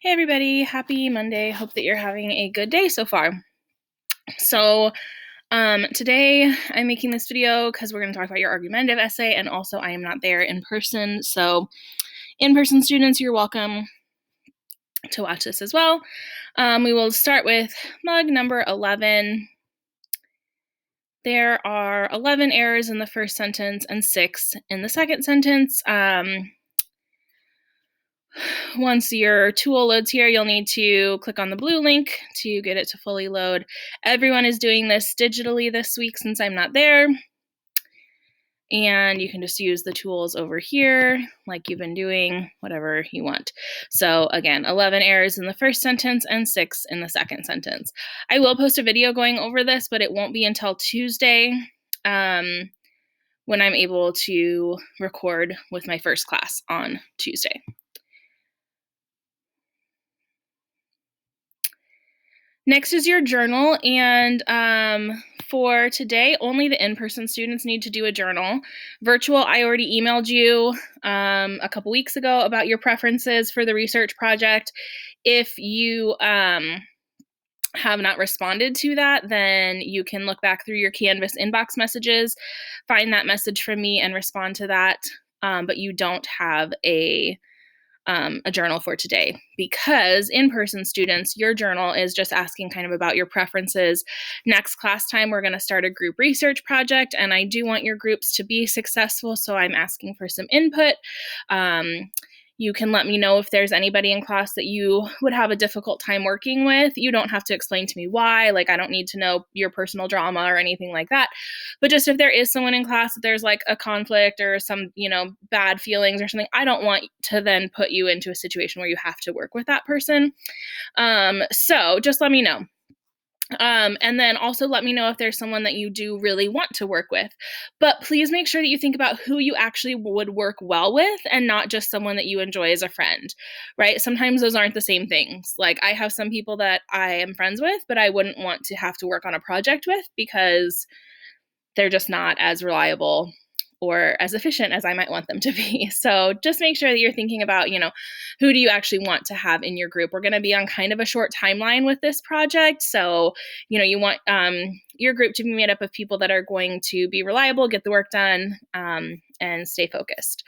Hey everybody, happy Monday. Hope that you're having a good day so far. So today I'm making this video because we're going to talk about your argumentative essay, and also I am not there in person. So in-person students, you're welcome to watch this as well. We will start with mug number 11. There are 11 errors in the first sentence and 6 in the second sentence. Once your tool loads here, you'll need to click on the blue link to get it to fully load. Everyone is doing this digitally this week since I'm not there. And you can just use the tools over here like you've been doing, whatever you want. So again, 11 errors in the first sentence and 6 in the second sentence. I will post a video going over this, but it won't be until Tuesday when I'm able to record with my first class on Tuesday. Next is your journal, and for today, only the in-person students need to do a journal. Virtual, I already emailed you a couple weeks ago about your preferences for the research project. If you have not responded to that, then you can look back through your Canvas inbox messages, find that message from me and respond to that, but you don't have a journal for today, because in-person students, your journal is just asking kind of about your preferences. Next class time, we're going to start a group research project, and I do want your groups to be successful, so I'm asking for some input. You can let me know if there's anybody in class that you would have a difficult time working with. You don't have to explain to me why. Like, I don't need to know your personal drama or anything like that. But just if there is someone in class that there's like a conflict or some, bad feelings or something, I don't want to then put you into a situation where you have to work with that person. So just let me know. And then also let me know if there's someone that you do really want to work with. But please make sure that you think about who you actually would work well with and not just someone that you enjoy as a friend, right? Sometimes those aren't the same things. Like, I have some people that I am friends with, but I wouldn't want to have to work on a project with because they're just not as reliable or as efficient as I might want them to be. So just make sure that you're thinking about, who do you actually want to have in your group? We're going to be on kind of a short timeline with this project. So, you want your group to be made up of people that are going to be reliable, get the work done, and stay focused.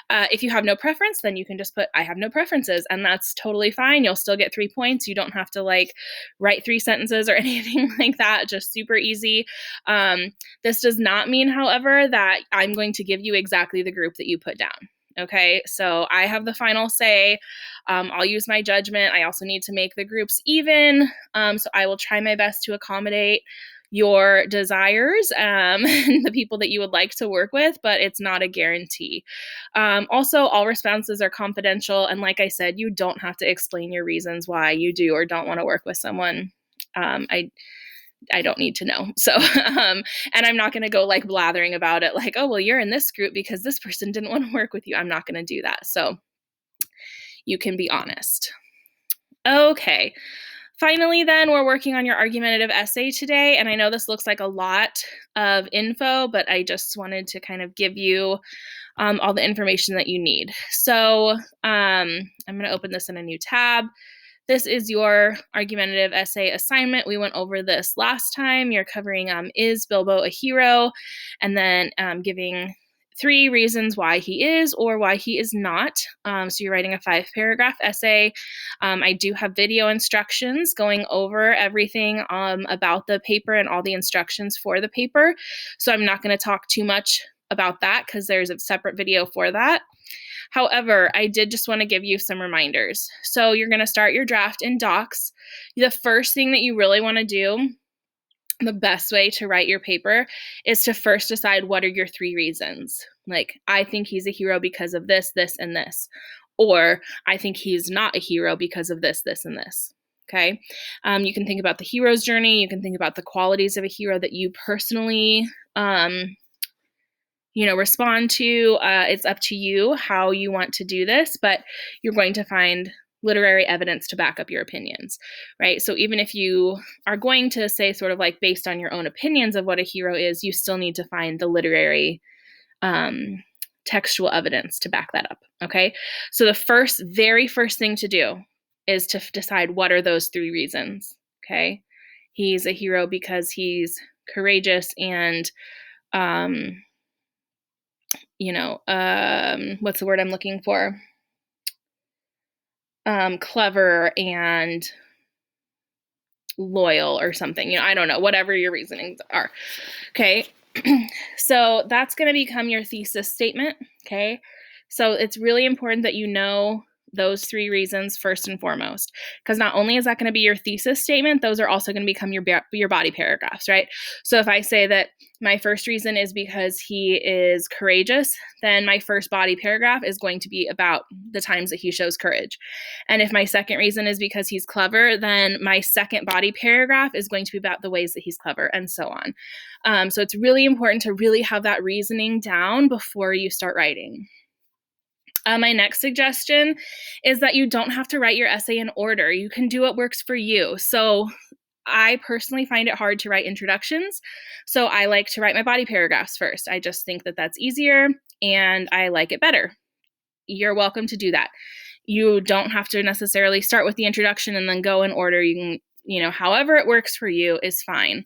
If you have no preference, then you can just put, I have no preferences, and that's totally fine. You'll still get 3 points. You don't have to write 3 sentences or anything like that. Just super easy. This does not mean, however, that I'm going to give you exactly the group that you put down. Okay, so I have the final say. I'll use my judgment. I also need to make the groups even. So I will try my best to accommodate your desires and the people that you would like to work with, but it's not a guarantee. Also, all responses are confidential. And like I said, you don't have to explain your reasons why you do or don't want to work with someone. I don't need to know. So, and I'm not going to go blathering about it like, oh, well, you're in this group because this person didn't want to work with you. I'm not going to do that. So you can be honest. Okay. Finally, then, we're working on your argumentative essay today. And I know this looks like a lot of info, but I just wanted to kind of give you all the information that you need. So I'm going to open this in a new tab. This is your argumentative essay assignment. We went over this last time. You're covering is Bilbo a hero? And then giving 3 reasons why he is or why he is not. So you're writing a 5-paragraph essay. I do have video instructions going over everything about the paper and all the instructions for the paper. So I'm not going to talk too much about that because there's a separate video for that. However, I did just want to give you some reminders. So you're going to start your draft in Docs. The first thing that you really want to do, the best way to write your paper, is to first decide what are your 3 reasons. Like, I think he's a hero because of this, this, and this. Or I think he's not a hero because of this, this, and this. Okay. You can think about the hero's journey. You can think about the qualities of a hero that you personally respond to. It's up to you how you want to do this, but you're going to find literary evidence to back up your opinions, right? So even if you are going to say sort of based on your own opinions of what a hero is, you still need to find the literary textual evidence to back that up, okay? So the very first thing to do is to decide what are those 3 reasons, okay? He's a hero because he's courageous and, what's the word I'm looking for? Clever and loyal or something, I don't know, whatever your reasonings are, okay? So that's going to become your thesis statement, okay? So it's really important that you know those 3 reasons first and foremost, because not only is that going to be your thesis statement, those are also going to become your body paragraphs, right? So if I say that my first reason is because he is courageous, then my first body paragraph is going to be about the times that he shows courage. And if my second reason is because he's clever, then my second body paragraph is going to be about the ways that he's clever, and so on. So it's really important to really have that reasoning down before you start writing. My next suggestion is that you don't have to write your essay in order. You can do what works for you. So I personally find it hard to write introductions, so I like to write my body paragraphs first. I just think that that's easier and I like it better. You're welcome to do that. You don't have to necessarily start with the introduction and then go in order. You can, however it works for you is fine.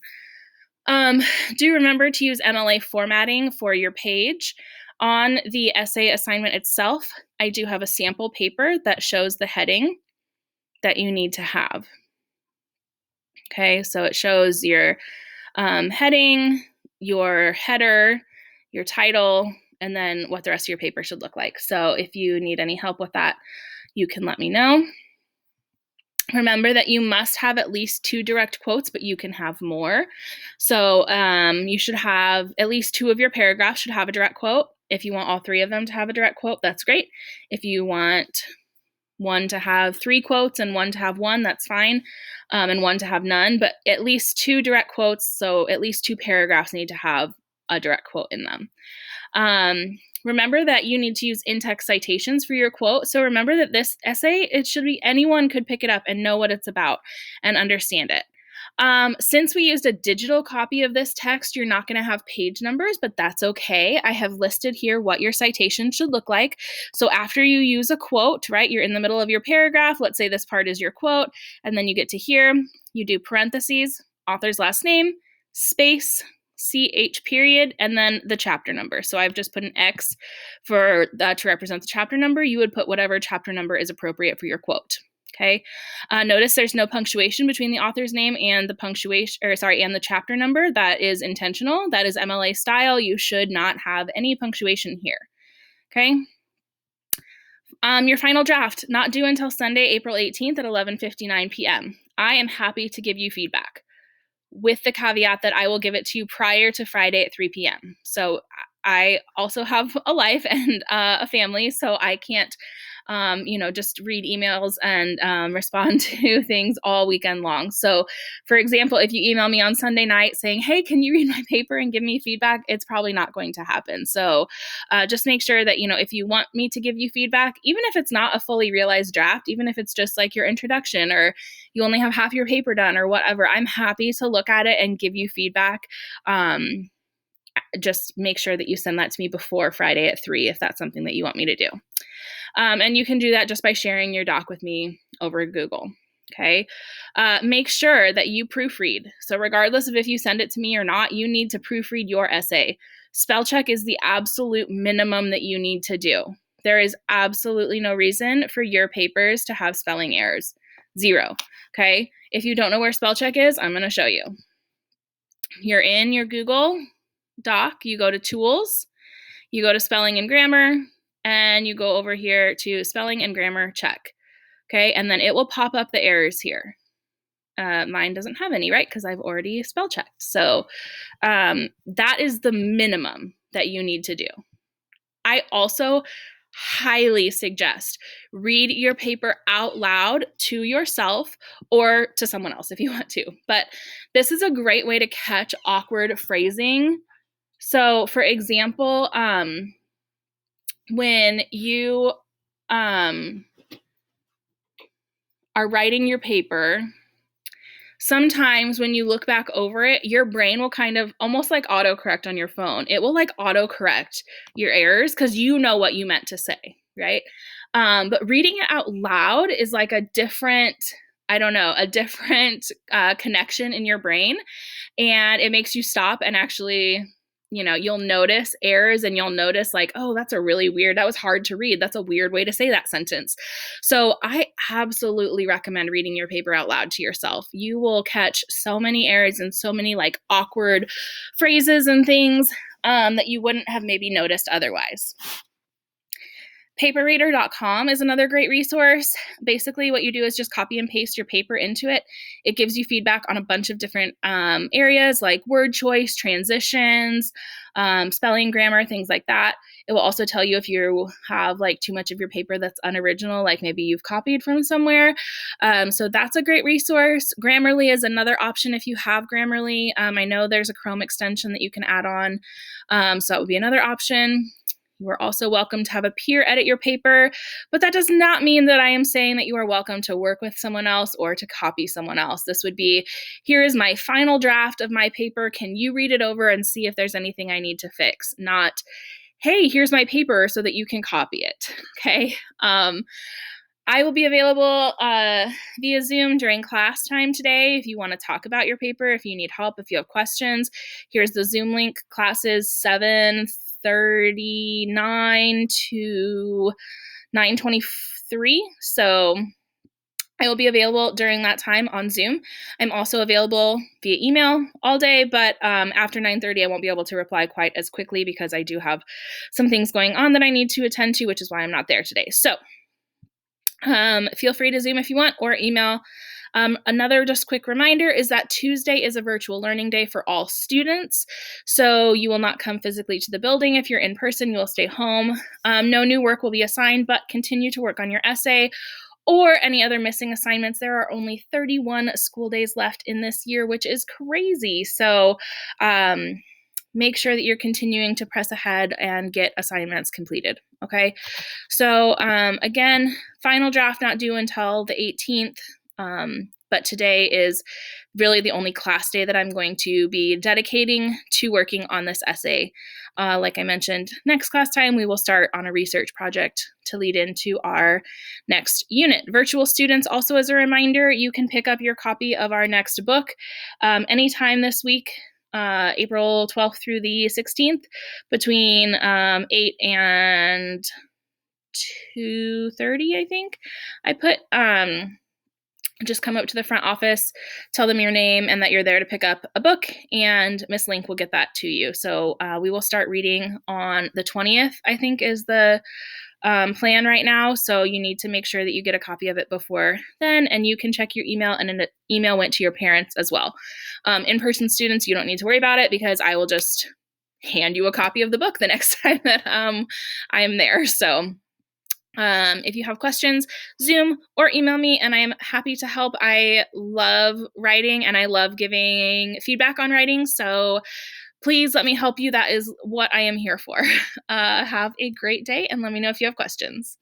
Do remember to use MLA formatting for your page. On the essay assignment itself, I do have a sample paper that shows the heading that you need to have. Okay, so it shows your heading, your header, your title, and then what the rest of your paper should look like. So if you need any help with that, you can let me know. Remember that you must have at least 2 direct quotes, but you can have more. So you should have at least 2 of your paragraphs should have a direct quote. If you want all 3 of them to have a direct quote, that's great. If you want one to have 3 quotes and one to have 1, that's fine, and one to have none, but at least 2 direct quotes, so at least 2 paragraphs need to have a direct quote in them. Remember that you need to use in-text citations for your quote. So remember that this essay, it should be anyone could pick it up and know what it's about and understand it. Since we used a digital copy of this text, you're not going to have page numbers, but that's okay. I have listed here what your citation should look like. So after you use a quote, right, you're in the middle of your paragraph. Let's say this part is your quote, and then you get to here, you do parentheses, author's last name, space, CH period, and then the chapter number. So I've just put an X for to represent the chapter number. You would put whatever chapter number is appropriate for your quote. Okay. Notice there's no punctuation between the author's name and the chapter number. That is intentional. That is MLA style. You should not have any punctuation here. Okay. Your final draft, not due until Sunday, April 18th at 11:59 p.m. I am happy to give you feedback, with the caveat that I will give it to you prior to Friday at 3 p.m. So I also have a life and a family, so I can't, just read emails and respond to things all weekend long. So, for example, if you email me on Sunday night saying, hey, can you read my paper and give me feedback? It's probably not going to happen. So just make sure that, if you want me to give you feedback, even if it's not a fully realized draft, even if it's just like your introduction or you only have half your paper done or whatever, I'm happy to look at it and give you feedback. Just make sure that you send that to me before Friday at 3 if that's something that you want me to do. And you can do that just by sharing your doc with me over Google. Okay. Make sure that you proofread. So regardless of if you send it to me or not, you need to proofread your essay. Spell check is the absolute minimum that you need to do. There is absolutely no reason for your papers to have spelling errors. 0. Okay. If you don't know where spell check is, I'm going to show you. You're in your Google Doc, you go to Tools, you go to Spelling and Grammar, and you go over here to Spelling and Grammar Check. Okay, and then it will pop up the errors here. Mine doesn't have any, right? Because I've already spell checked. So that is the minimum that you need to do. I also highly suggest read your paper out loud to yourself or to someone else if you want to. But this is a great way to catch awkward phrasing. So, for example, when you are writing your paper, sometimes when you look back over it, your brain will kind of almost like autocorrect on your phone. It will like autocorrect your errors because you know what you meant to say, right? But reading it out loud is like a different, I don't know, a different connection in your brain. And it makes you stop and actually, you'll notice errors and you'll notice like, oh, that was hard to read. That's a weird way to say that sentence. So I absolutely recommend reading your paper out loud to yourself. You will catch so many errors and so many like awkward phrases and things that you wouldn't have maybe noticed otherwise. Paperreader.com is another great resource. Basically, what you do is just copy and paste your paper into it. It gives you feedback on a bunch of different areas like word choice, transitions, spelling, grammar, things like that. It will also tell you if you have like too much of your paper that's unoriginal, like maybe you've copied from somewhere. So that's a great resource. Grammarly is another option if you have Grammarly. I know there's a Chrome extension that you can add on. So that would be another option. You are also welcome to have a peer edit your paper, but that does not mean that I am saying that you are welcome to work with someone else or to copy someone else. This would be, here is my final draft of my paper. Can you read it over and see if there's anything I need to fix? Not, hey, here's my paper so that you can copy it. Okay. I will be available via Zoom during class time today if you want to talk about your paper, if you need help, if you have questions. Here's the Zoom link. Classes 7:39 to 9:23. So I will be available during that time on Zoom. I'm also available via email all day, but after 9:30, I won't be able to reply quite as quickly because I do have some things going on that I need to attend to, which is why I'm not there today. So feel free to Zoom if you want or email. Another just quick reminder is that Tuesday is a virtual learning day for all students. So you will not come physically to the building. If you're in person, you will stay home. No new work will be assigned, but continue to work on your essay or any other missing assignments. There are only 31 school days left in this year, which is crazy. So make sure that you're continuing to press ahead and get assignments completed, okay? So again, final draft not due until the 18th, but today is really the only class day that I'm going to be dedicating to working on this essay. Like I mentioned, next class time, we will start on a research project to lead into our next unit. Virtual students, also as a reminder, you can pick up your copy of our next book anytime this week. April 12th through the 16th between 8 and 2:30, I think. I put just come up to the front office, tell them your name and that you're there to pick up a book, and Miss Link will get that to you. So we will start reading on the 20th, I think is the plan right now. So you need to make sure that you get a copy of it before then, and you can check your email, and an email went to your parents as well. In-person students, you don't need to worry about it because I will just hand you a copy of the book the next time that I am there. So if you have questions, Zoom or email me, and I am happy to help. I love writing and I love giving feedback on writing. So please let me help you. That is what I am here for. Have a great day and let me know if you have questions.